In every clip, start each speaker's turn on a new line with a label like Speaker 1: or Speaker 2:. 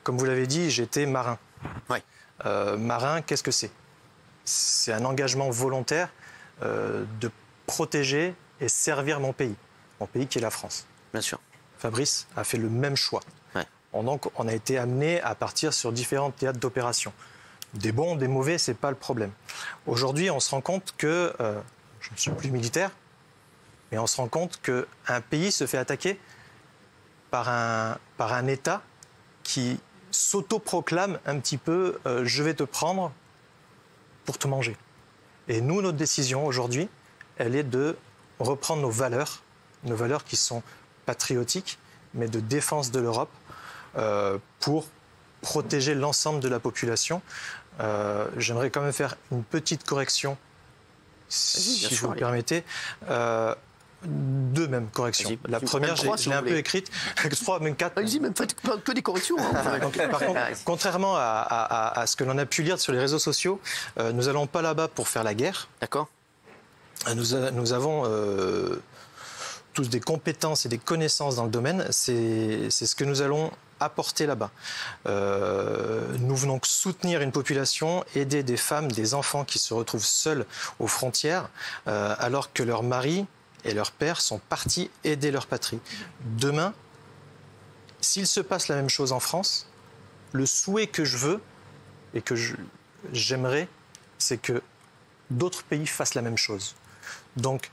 Speaker 1: comme vous l'avez dit, j'étais marin.
Speaker 2: Ouais.
Speaker 1: Marin, qu'est-ce que c'est? C'est un engagement volontaire de protéger et servir mon pays qui est la France.
Speaker 2: Bien sûr.
Speaker 1: Fabrice a fait le même choix.
Speaker 2: Ouais.
Speaker 1: Donc, on a été amené à partir sur différents théâtres d'opération. Des bons, des mauvais, ce n'est pas le problème. Aujourd'hui, on se rend compte que, je ne suis plus militaire, mais on se rend compte qu'un pays se fait attaquer par un État qui s'autoproclame un petit peu « je vais te prendre pour te manger ». Et nous, notre décision aujourd'hui, elle est de reprendre nos valeurs qui sont patriotiques, mais de défense de l'Europe, pour protéger l'ensemble de la population. J'aimerais quand même faire une petite correction, si vous le permettez. Deux mêmes corrections. La première, je l'ai un peu écrite. 3, même 4.
Speaker 2: Allez-y, même faites que des corrections. Hein.
Speaker 1: Donc, par contre, contrairement à ce que l'on a pu lire sur les réseaux sociaux, nous n'allons pas là-bas pour faire la guerre.
Speaker 2: D'accord.
Speaker 1: Nous avons tous des compétences et des connaissances dans le domaine. C'est ce que nous allons apporter là-bas. Nous venons soutenir une population, aider des femmes, des enfants qui se retrouvent seuls aux frontières, alors que leurs maris et leurs pères sont partis aider leur patrie. Demain, s'il se passe la même chose en France, le souhait que je veux et que j'aimerais, c'est que d'autres pays fassent la même chose. Donc,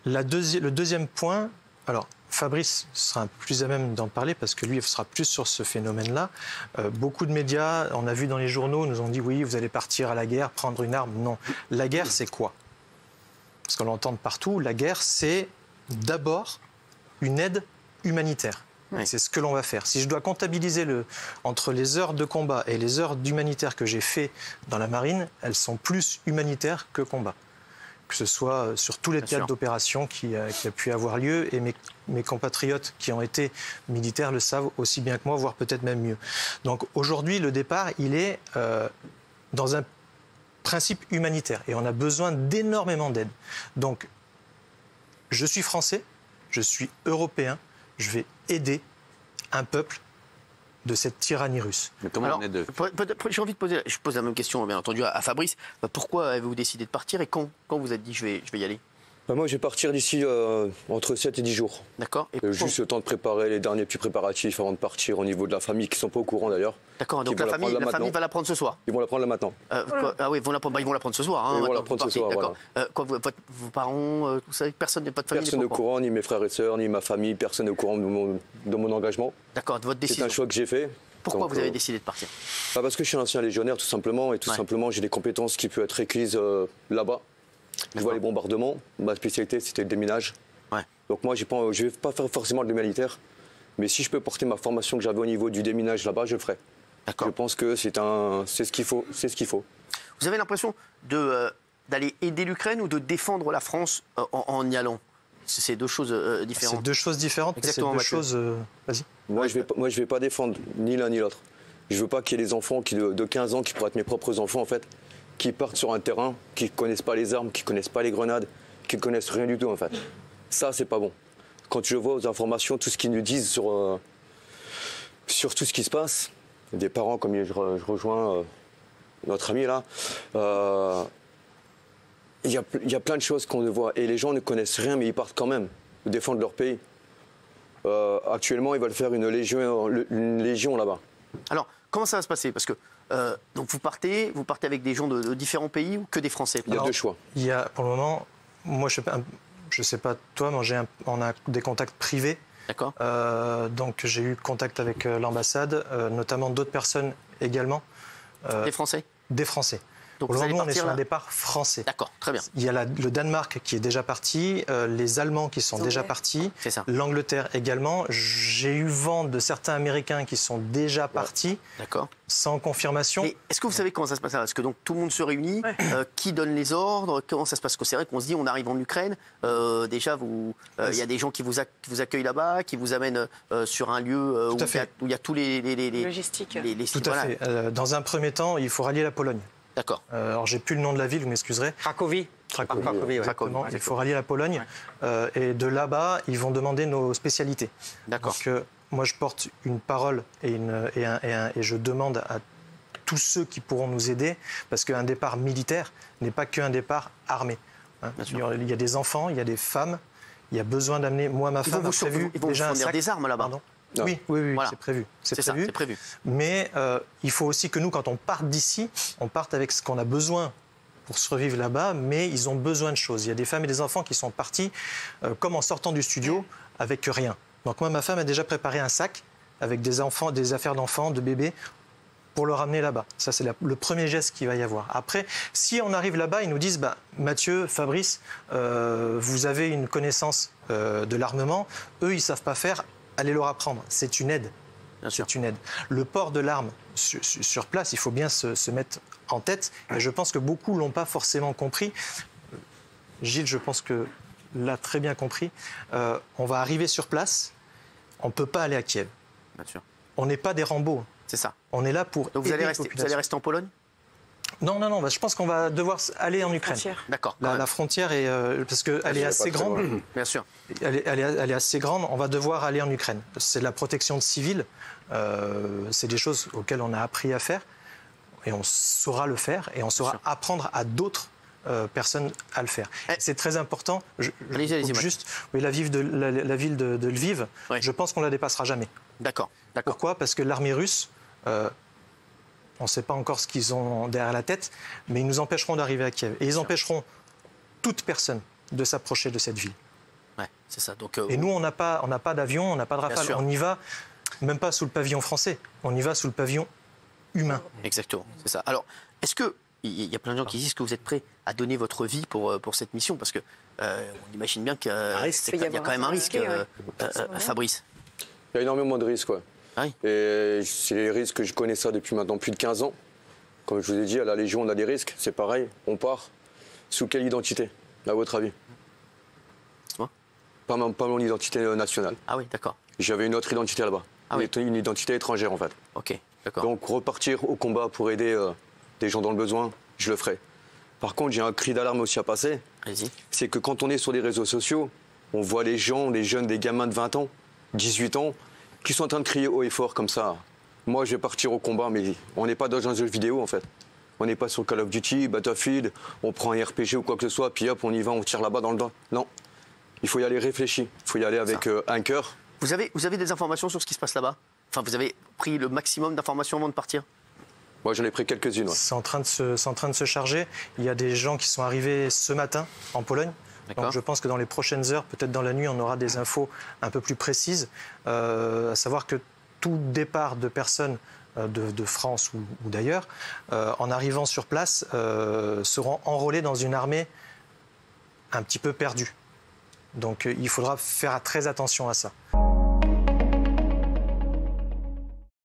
Speaker 1: le deuxième point, alors Fabrice sera plus à même d'en parler parce que lui, il sera plus sur ce phénomène-là. Beaucoup de médias, on a vu dans les journaux, nous ont dit oui, vous allez partir à la guerre, prendre une arme. Non. La guerre, c'est quoi? Parce qu'on l'entend de partout, la guerre, c'est d'abord une aide humanitaire. Oui. C'est ce que l'on va faire. Si je dois comptabiliser entre les heures de combat et les heures d'humanitaire que j'ai fait dans la marine, elles sont plus humanitaires que combat. Que ce soit sur tous les théâtres d'opération qui a pu avoir lieu, et mes compatriotes qui ont été militaires le savent aussi bien que moi, voire peut-être même mieux. Donc aujourd'hui, le départ, il est dans un principe humanitaire et on a besoin d'énormément d'aide. Donc, je suis français, je suis européen, je vais aider un peuple de cette tyrannie russe.
Speaker 2: Mais comment on aide? J'ai envie de poser, je pose la même question bien entendu à Fabrice. Pourquoi avez-vous décidé de partir et quand vous êtes dit je vais y aller?
Speaker 3: Moi, je vais partir d'ici entre 7 et 10 jours.
Speaker 2: D'accord.
Speaker 3: Juste le temps de préparer les derniers petits préparatifs avant de partir au niveau de la famille, qui ne sont pas au courant d'ailleurs.
Speaker 2: D'accord, donc la famille va la prendre ce soir?
Speaker 3: Ils vont la prendre là maintenant.
Speaker 2: Ah oui, ils vont la prendre ce soir. Hein,
Speaker 3: ils vont la prendre ce soir, voilà.
Speaker 2: Vos parents, tout ça, personne n'est pas de famille?
Speaker 3: Personne n'est au courant, ni mes frères et sœurs, ni ma famille, personne n'est au courant de mon engagement.
Speaker 2: D'accord, de votre décision.
Speaker 3: C'est un choix que j'ai fait.
Speaker 2: Pourquoi vous avez décidé de partir?
Speaker 3: Parce que je suis un ancien légionnaire, tout simplement, et tout simplement, j'ai des compétences qui peuvent être requises là-bas. Je vois les bombardements. Ma spécialité, c'était le déminage.
Speaker 2: Ouais.
Speaker 3: Donc moi, je ne vais pas faire forcément le militaire. Mais si je peux porter ma formation que j'avais au niveau du déminage là-bas, je le ferai. Je pense que c'est ce qu'il faut. C'est ce qu'il faut.
Speaker 2: Vous avez l'impression d'aller aider l'Ukraine ou de défendre la France en y allant? C'est deux choses différentes.
Speaker 1: C'est deux choses différentes.
Speaker 2: Exactement.
Speaker 1: C'est deux choses. Vas-y.
Speaker 3: Moi, je vais pas défendre ni l'un ni l'autre. Je veux pas qu'il y ait des enfants de 15 ans qui pourraient être mes propres enfants, en fait, qui partent sur un terrain, qui ne connaissent pas les armes, qui ne connaissent pas les grenades, qui ne connaissent rien du tout, en fait. Ça, c'est pas bon. Quand je vois aux informations tout ce qu'ils nous disent sur tout ce qui se passe, des parents, comme je rejoins notre ami là, il y a plein de choses qu'on voit. Et les gens ne connaissent rien, mais ils partent quand même défendre leur pays. Actuellement, ils veulent faire une légion là-bas. Alors,
Speaker 2: comment ça va se passer? Parce que donc vous partez avec des gens de différents pays ou que des Français?
Speaker 3: Il y a deux choix.
Speaker 1: Il y a, pour le moment, moi je sais pas toi, mais on a des contacts privés.
Speaker 2: D'accord.
Speaker 1: Donc j'ai eu contact avec l'ambassade, notamment d'autres personnes également.
Speaker 2: Des Français?
Speaker 1: Des Français.
Speaker 2: Donc
Speaker 1: pour le moment, on est sur un départ français.
Speaker 2: D'accord, très bien.
Speaker 1: Il y a le Danemark qui est déjà parti, les Allemands qui sont déjà partis, l'Angleterre également. J'ai eu vent de certains Américains qui sont déjà partis, sans confirmation.
Speaker 2: Est-ce que vous savez comment ça se passe? Est-ce que donc tout le monde se réunit? Qui donne les ordres? Comment ça se passe? Parce que c'est vrai qu'on se dit on arrive en Ukraine, déjà il y a des gens qui vous accueillent là-bas, qui vous amènent sur un lieu où il y a tous les
Speaker 4: logistiques.
Speaker 1: Tout à fait. Dans un premier temps, il faut rallier la Pologne.
Speaker 2: D'accord.
Speaker 1: Alors, j'ai plus le nom de la ville, vous m'excuserez.
Speaker 5: Cracovie.
Speaker 1: Cracovie, exactement. Il faut rallier la Pologne. Et de là-bas, ils vont demander nos spécialités.
Speaker 2: D'accord.
Speaker 1: Parce que moi je porte une parole et je demande à tous ceux qui pourront nous aider, parce qu'un départ militaire n'est pas qu'un départ armé. Hein. Il y a des enfants, il y a des femmes, il y a besoin d'amener... Moi, ma femme a prévu déjà un sac.
Speaker 2: Des armes là-bas.
Speaker 1: Oui, voilà. C'est prévu.
Speaker 2: C'est prévu.
Speaker 1: Mais il faut aussi que nous, quand on parte d'ici, on parte avec ce qu'on a besoin pour survivre là-bas, mais ils ont besoin de choses. Il y a des femmes et des enfants qui sont partis, comme en sortant du studio, avec rien. Donc moi, ma femme a déjà préparé un sac avec des enfants, des affaires d'enfants, de bébés, pour le ramener là-bas. Ça, c'est le premier geste qu'il va y avoir. Après, si on arrive là-bas, ils nous disent Mathieu, Fabrice, vous avez une connaissance de l'armement, eux, ils ne savent pas faire, allez leur apprendre. C'est une aide. C'est une aide. Le port de l'arme sur place, il faut bien se mettre en tête. Et je pense que beaucoup ne l'ont pas forcément compris. Gilles, je pense que l'a très bien compris. On va arriver sur place, on ne peut pas aller à Kiev.
Speaker 2: Bien sûr.
Speaker 1: On n'est pas des Rambo.
Speaker 2: C'est ça.
Speaker 1: On est là pour.
Speaker 2: Donc vous allez rester en Pologne ?
Speaker 1: Non, je pense qu'on va devoir aller en Ukraine.
Speaker 2: D'accord.
Speaker 1: La frontière est parce qu'elle est assez grande.
Speaker 2: Bien sûr.
Speaker 1: Elle est assez grande. On va devoir aller en Ukraine. C'est de la protection de civils. C'est des choses auxquelles on a appris à faire et on saura le faire et on saura apprendre à d'autres personnes à le faire. C'est très important.
Speaker 2: Allez-y,
Speaker 1: juste, oui, la ville de Lviv, je pense qu'on la dépassera jamais.
Speaker 2: D'accord.
Speaker 1: Pourquoi ? Parce que l'armée russe, on ne sait pas encore ce qu'ils ont derrière la tête, mais ils nous empêcheront d'arriver à Kiev. Et ils empêcheront toute personne de s'approcher de cette ville.
Speaker 2: Ouais, c'est ça. Donc,
Speaker 1: et nous, on n'a pas d'avion, on n'a pas de Rafale. On y va, même pas sous le pavillon français, on y va sous le pavillon humain.
Speaker 2: Exactement, c'est ça. Alors, est-ce que il y a plein de gens qui disent que vous êtes prêts à donner votre vie pour cette mission ? Parce que on imagine bien qu'il y a quand même un risque, Fabrice.
Speaker 3: Il y a énormément de risques,
Speaker 2: Oui.
Speaker 3: Et c'est les risques que je connais ça depuis maintenant plus de 15 ans. Comme je vous ai dit, à la Légion, on a des risques. C'est pareil, on part. Sous quelle identité, à votre avis ? Pas mon identité nationale.
Speaker 2: Ah oui, d'accord.
Speaker 3: J'avais une autre identité là-bas. Une identité étrangère, en fait.
Speaker 2: Ok, d'accord.
Speaker 3: Donc repartir au combat pour aider des gens dans le besoin, je le ferai. Par contre, j'ai un cri d'alarme aussi à passer.
Speaker 2: Allez-y.
Speaker 3: C'est que quand on est sur les réseaux sociaux, on voit les gens, les jeunes, des gamins de 20 ans, 18 ans, qui sont en train de crier haut et fort comme ça. Moi, je vais partir au combat, mais on n'est pas dans un jeu vidéo, en fait. On n'est pas sur Call of Duty, Battlefield, on prend un RPG ou quoi que ce soit, puis hop, on y va, on tire là-bas dans le dos. Non. Il faut y aller réfléchi. Il faut y aller avec un cœur.
Speaker 2: Vous avez des informations sur ce qui se passe là-bas ? Enfin, vous avez pris le maximum d'informations avant de partir ?
Speaker 3: Moi, j'en ai pris quelques-unes. Ouais.
Speaker 1: C'est en train de se charger. Il y a des gens qui sont arrivés ce matin en Pologne. Donc je pense que dans les prochaines heures, peut-être dans la nuit, on aura des infos un peu plus précises. À savoir que tout départ de personnes de France ou d'ailleurs, en arrivant sur place, seront enrôlés dans une armée un petit peu perdue. Donc il faudra faire très attention à ça.